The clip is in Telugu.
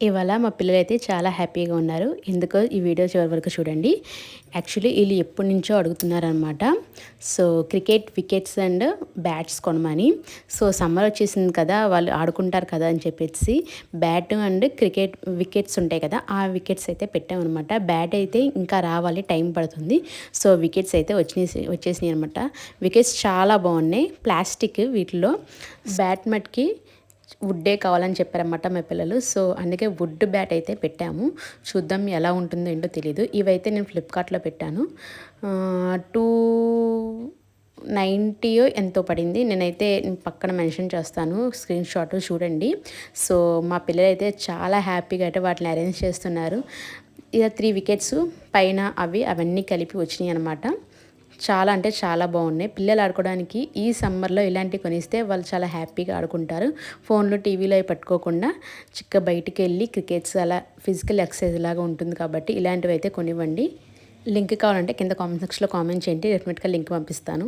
ఇవాళ మా పిల్లలైతే చాలా హ్యాపీగా ఉన్నారు. ఎందుకో ఈ వీడియో చివరి వరకు చూడండి. యాక్చువల్లీ వీళ్ళు ఎప్పటినుంచో అడుగుతున్నారనమాట. So cricket wickets and bats కొనమని. సో సమ్మర్ వచ్చేసింది కదా, వాళ్ళు ఆడుకుంటారు కదా అని చెప్పేసి బ్యాట్ అండ్ క్రికెట్ వికెట్స్ ఉంటాయి కదా, ఆ వికెట్స్ అయితే పెట్టామన్నమాట. బ్యాట్ అయితే ఇంకా రావాలి, టైం పడుతుంది. సో వికెట్స్ అయితే వచ్చేసినాయి అనమాట. వికెట్స్ చాలా బాగున్నాయి, ప్లాస్టిక్ వీటిలో. బ్యాట్ మట్కి వుడ్డే కావాలని చెప్పారన్నమాట మా పిల్లలు. సో అందుకే వుడ్ బ్యాట్ అయితే పెట్టాము. చూద్దాం ఎలా ఉంటుందో ఏంటో తెలీదు. ఇవైతే నేను ఫ్లిప్కార్ట్లో పెట్టాను. 290 ఎంతో పడింది. నేనైతే పక్కన మెన్షన్ చేస్తాను, స్క్రీన్ షాట్ చూడండి. సో మా పిల్లలు అయితే చాలా హ్యాపీగా అయితే వాటిని అరేంజ్ చేస్తున్నారు. ఇక 3 వికెట్స్ పైన అవన్నీ కలిపి వచ్చినాయి అనమాట. చాలా అంటే చాలా బాగున్నాయి. పిల్లలు ఆడుకోవడానికి ఈ సమ్మర్లో ఇలాంటివి కొనిస్తే వాళ్ళు చాలా హ్యాపీగా ఆడుకుంటారు. ఫోన్లో టీవీలో పెట్టుకోకుండా బయటికి వెళ్ళి క్రికెట్స్ అలా ఫిజికల్ ఎక్సర్సైజ్ లాగా ఉంటుంది కాబట్టి ఇలాంటివి అయితే కొనివ్వండి. లింక్ కావాలంటే కింద కామెంట్ సెక్షన్లో కామెంట్ చేయండి, డెఫినెట్గా లింక్ పంపిస్తాను.